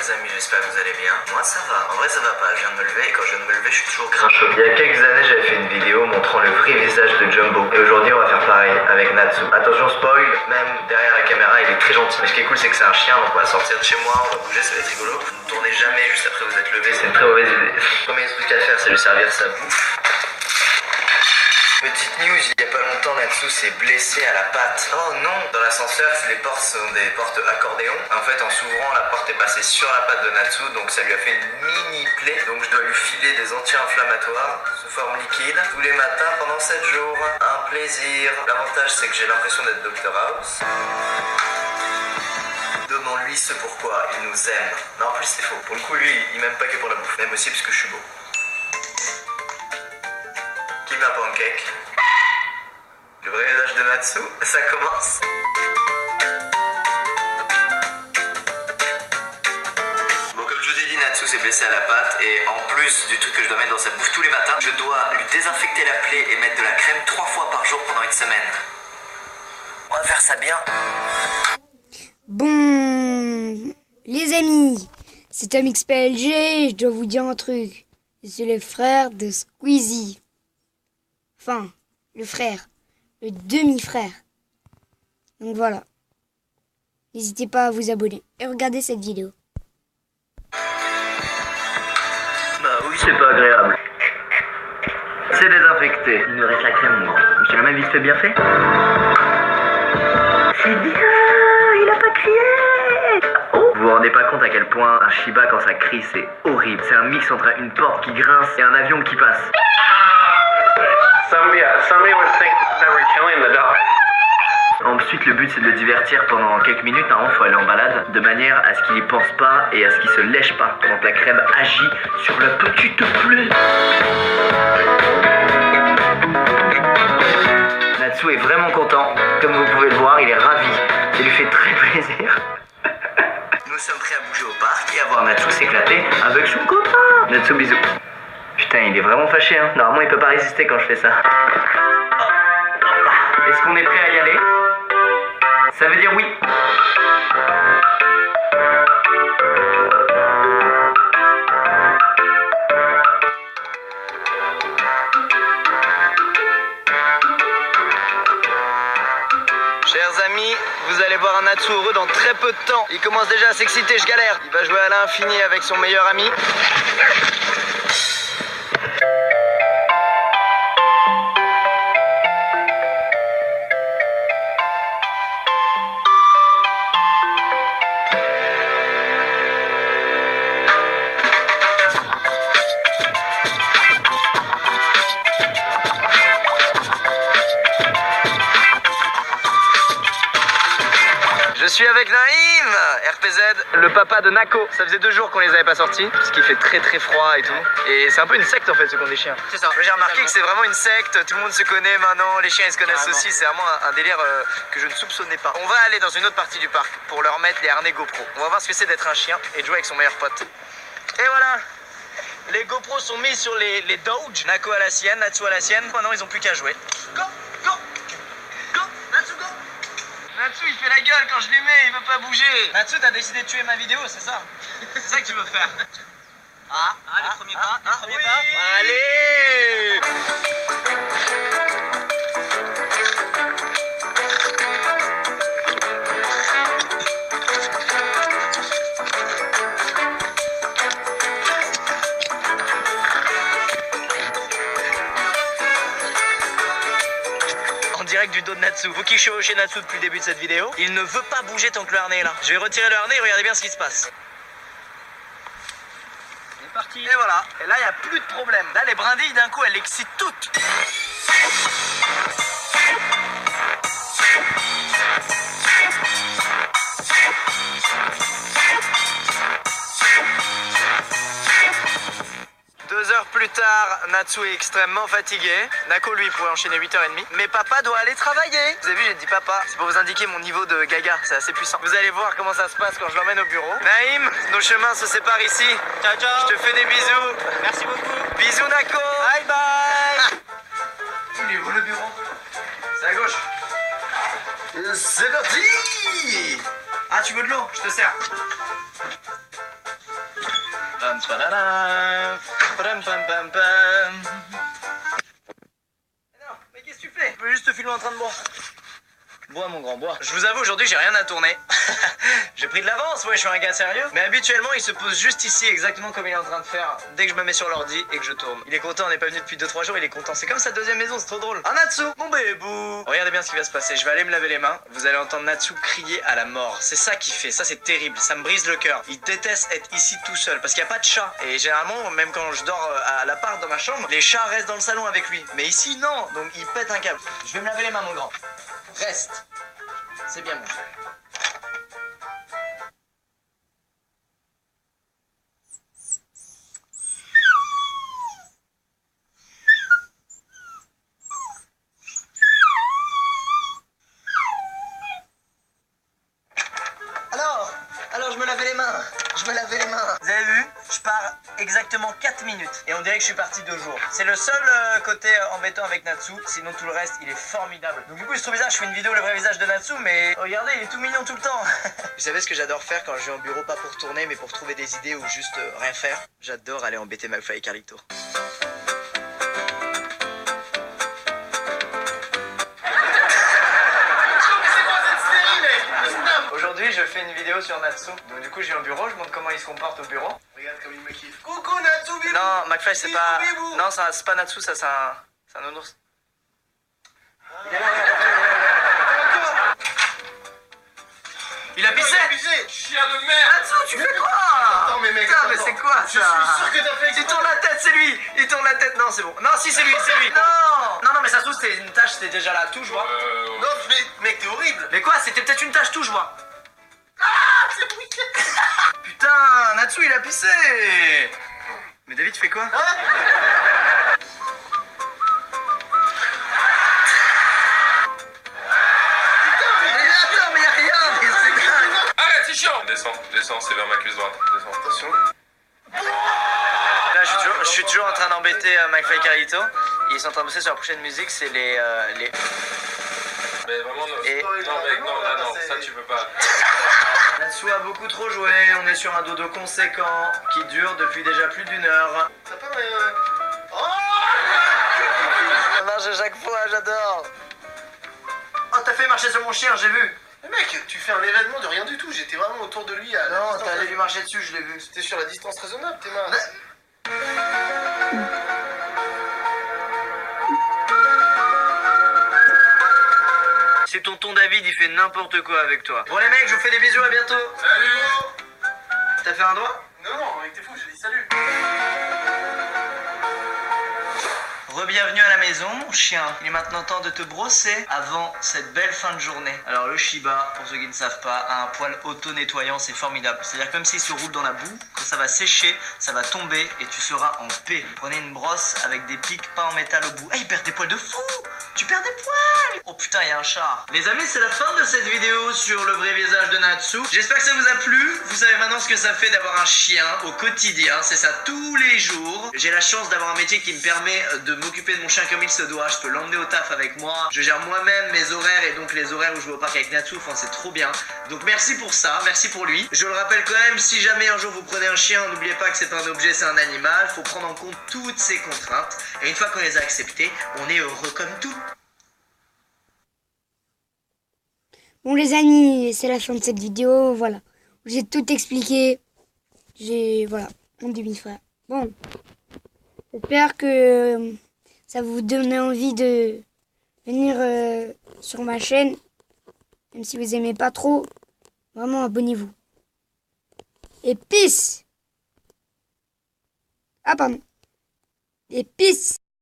les amis, j'espère que vous allez bien. Moi ça va, en vrai ça va pas, je viens de me lever et quand je viens de me lever je suis toujours grincheux. Il y a quelques années j'avais fait une vidéo montrant le vrai visage de Jumbo. Et aujourd'hui on va faire pareil avec Natsu. Attention spoil, même derrière la caméra il est très gentil. Mais ce qui est cool c'est que c'est un chien, donc on va sortir de chez moi, on va bouger, ça va être rigolo. Ne tournez jamais juste après vous êtes levé, c'est une très mauvaise idée. Le premier truc à faire c'est lui servir sa bouffe. Petite news, il y a pas longtemps Natsu s'est blessé à la patte. Oh non. Dans l'ascenseur, les portes sont des portes accordéon. En fait, en s'ouvrant, la porte est passée sur la patte de Natsu, donc ça lui a fait une mini plaie. Donc je dois lui filer des anti-inflammatoires sous forme liquide tous les matins pendant 7 jours. Un plaisir. L'avantage c'est que j'ai l'impression d'être Dr House. Demande-lui ce pourquoi il nous aime. Non, en plus c'est faux. Pour le coup, lui, il m'aime pas que pour la bouffe. Même aussi parce que je suis beau. Keep un pancake. Le vrai visage de Natsu, ça commence. Bon, comme je vous ai dit, Natsu s'est blessé à la patte et en plus du truc que je dois mettre dans sa bouffe tous les matins, je dois lui désinfecter la plaie et mettre de la crème 3 fois par jour pendant une semaine. On va faire ça bien. Bon, les amis, c'est Tom XPLG, je dois vous dire un truc. Je suis le frère de Squeezie. Enfin, le frère, le demi-frère. Donc voilà. N'hésitez pas à vous abonner et regarder cette vidéo. Bah oui, c'est pas agréable. C'est désinfecté. Il nous reste la crème, moi. Je l'ai même vite fait bien fait. C'est bien, il a pas crié. Oh. Vous vous rendez pas compte à quel point un Shiba quand ça crie c'est horrible. C'est un mix entre une porte qui grince et un avion qui passe. Somebody would think that we're killing the dog. Ensuite, le but c'est de le divertir pendant quelques minutes. Il faut aller en balade de manière à ce qu'il y pense pas et à ce qu'il se lèche pas pendant que la crème agit sur la petite plaie. Natsu est vraiment content. Comme vous pouvez le voir, il est ravi. Ça lui fait très plaisir. Nous sommes prêts à bouger au parc et à voir Natsu s'éclater avec son copain. Natsu, bisous. Putain, il est vraiment fâché, hein. Normalement, il peut pas résister quand je fais ça. Est-ce qu'on est prêt à y aller? Ça veut dire oui. Chers amis, vous allez voir un Natsu heureux dans très peu de temps. Il commence déjà à s'exciter, je galère. Il va jouer à l'infini avec son meilleur ami. Je suis avec Naïm, RPZ, le papa de Nako. Ça faisait 2 jours qu'on les avait pas sortis, parce qu'il fait très très froid et tout. Et c'est un peu une secte en fait, ceux qui ont des chiens. C'est ça. J'ai remarqué que c'est vraiment une secte, tout le monde se connaît maintenant, les chiens ils se connaissent aussi. C'est vraiment un délire que je ne soupçonnais pas. On va aller dans une autre partie du parc pour leur mettre les harnais GoPro. On va voir ce que c'est d'être un chien et de jouer avec son meilleur pote. Et voilà, les GoPro sont mis sur les Doge. Nako à la sienne, Natsu à la sienne. Maintenant ils ont plus qu'à jouer. Go, go, go, Natsu go. Natsu il fait la gueule quand je lui mets, il veut pas bouger. Natsu t'as décidé de tuer ma vidéo, c'est ça? C'est ça que tu veux faire? Le premier pas, le premier pas. Allez! Direct du dos de Natsu. Vous qui chevauchez Natsu depuis le début de cette vidéo, il ne veut pas bouger tant que le harnais est là. Je vais retirer le harnais et regardez bien ce qui se passe. C'est parti. Et voilà. Et là, il n'y a plus de problème. Là, les brindilles, d'un coup, elles l'excitent toutes. Plus tard, Natsu est extrêmement fatigué. Nako, lui, pourrait enchaîner 8h30. Mais papa doit aller travailler. Vous avez vu, j'ai dit papa. C'est pour vous indiquer mon niveau de gaga. C'est assez puissant. Vous allez voir comment ça se passe quand je l'emmène au bureau. Naïm, nos chemins se séparent ici. Ciao, ciao. Je te fais des bisous. Merci beaucoup. Bisous, Nako. Bye, bye. Il est où le bureau? C'est à gauche. C'est parti. Ah, tu veux de l'eau? Je te sers. pam, padadam, padam, pam, pam, pam. Non, mais qu'est-ce que tu fais? Je peux juste te filmer en train de boire. Bois mon grand, bois. Je vous avoue, aujourd'hui j'ai rien à tourner. J'ai pris de l'avance, ouais, je suis un gars sérieux. Mais habituellement il se pose juste ici, exactement comme il est en train de faire dès que je me mets sur l'ordi et que je tourne. Il est content, on n'est pas venu depuis 2-3 jours, il est content. C'est comme sa deuxième maison, c'est trop drôle. Ah Natsu, mon bébou. Regardez bien ce qui va se passer, je vais aller me laver les mains. Vous allez entendre Natsu crier à la mort. C'est ça qu'il fait, ça c'est terrible, ça me brise le cœur. Il déteste être ici tout seul parce qu'il n'y a pas de chat. Et généralement, même quand je dors à l'appart dans ma chambre, les chats restent dans le salon avec lui. Mais ici non, donc il pète un câble. Je vais me laver les mains mon grand. Reste. C'est bien mon cher. Alors je me lavais les mains. Vous avez vu? Je pars exactement 4 minutes. Et on dirait que je suis parti 2 jours. C'est le seul côté embêtant avec Natsu. Sinon tout le reste, il est formidable. Donc du coup, il se trouve bizarre, je fais une vidéo le vrai visage de Natsu, mais regardez, il est tout mignon tout le temps. Vous savez ce que j'adore faire quand je vais en bureau, pas pour tourner, mais pour trouver des idées ou juste rien faire? J'adore aller embêter McFly et Carlito. Aujourd'hui, je fais une vidéo sur Natsu. Donc du coup, je vais au bureau, je montre comment il se comporte au bureau. Regarde comme il me kiffe. Coucou Natsu, bibou. Non, McFly, c'est Bibou, pas... bibou. Non, c'est pas Natsu, ça, c'est un nounours. Il a pissé. Chien de merde. Natsu, tu fais quoi? Attends, mais mec, Putain, mais attends. c'est quoi ça? Je suis sûr que t'as fait exprès. Il tourne la tête, c'est lui. Il tourne la tête. Non, c'est bon. Non, si, c'est lui, c'est lui. Non, mais ça se trouve, c'était une tâche, c'était déjà la touche, moi. Non, mais mec, t'es horrible. Mais quoi? C'était peut-être une tâche touche, moi. Ah, c'est oui. Putain, Natsu, il a pissé. Mais David, tu fais quoi? Hein? Attends, mais y'a rien. Mais c'est dingue. Arrête, c'est chiant. Descends, c'est vers ma cuisse droite. Descends. Attention. Là, je suis toujours en train d'embêter McFly et Carlito. Ils sont en train de bosser sur la prochaine musique, c'est les... Mais vraiment, non. Et- Non, mec, non, ça tu peux pas. Natsu a beaucoup trop joué, on est sur un dodo conséquent qui dure depuis déjà plus d'1 heure. T'as pas Oh. Ça marche à chaque fois, j'adore. Oh, t'as fait marcher sur mon chien, j'ai vu. Mais mec, tu fais un événement de rien du tout. J'étais vraiment autour de lui à la Non, distance. t'es allé lui marcher dessus, je l'ai vu. C'était sur la distance raisonnable, t'es marre. C'est tonton David, il fait n'importe quoi avec toi. Bon les mecs, je vous fais des bisous, à bientôt. Salut. T'as fait un doigt? Non, mec, t'es fou, j'ai dit salut. Re-bienvenue à la maison, mon chien. Il est maintenant temps de te brosser avant cette belle fin de journée. Alors le Shiba, pour ceux qui ne savent pas, a un poil auto-nettoyant, c'est formidable. C'est-à-dire comme s'il se roule dans la boue, quand ça va sécher, ça va tomber et tu seras en paix. Prenez une brosse avec des pics pas en métal au bout. Ah, il perd des poils de fou! Tu perds des poils! Oh putain, il y a un chat. Les amis, c'est la fin de cette vidéo sur le vrai visage de Natsu. J'espère que ça vous a plu. Vous savez maintenant ce que ça fait d'avoir un chien au quotidien. C'est ça tous les jours. J'ai la chance d'avoir un métier qui me permet de m'occuper de mon chien comme il se doit. Je peux l'emmener au taf avec moi. Je gère moi-même mes horaires et donc les horaires où je vais au parc avec Natsu. Enfin, c'est trop bien. Donc merci pour ça. Merci pour lui. Je le rappelle quand même, si jamais un jour vous prenez un chien, n'oubliez pas que c'est pas un objet, c'est un animal. Faut prendre en compte toutes ces contraintes. Et une fois qu'on les a acceptées, on est heureux comme tout. Bon les amis, c'est la fin de cette vidéo, voilà. J'ai tout expliqué. Voilà, mon demi-frère. Bon, j'espère que ça vous donne envie de venir sur ma chaîne. Même si vous aimez pas trop, vraiment abonnez-vous. Et peace. Ah pardon. Et peace.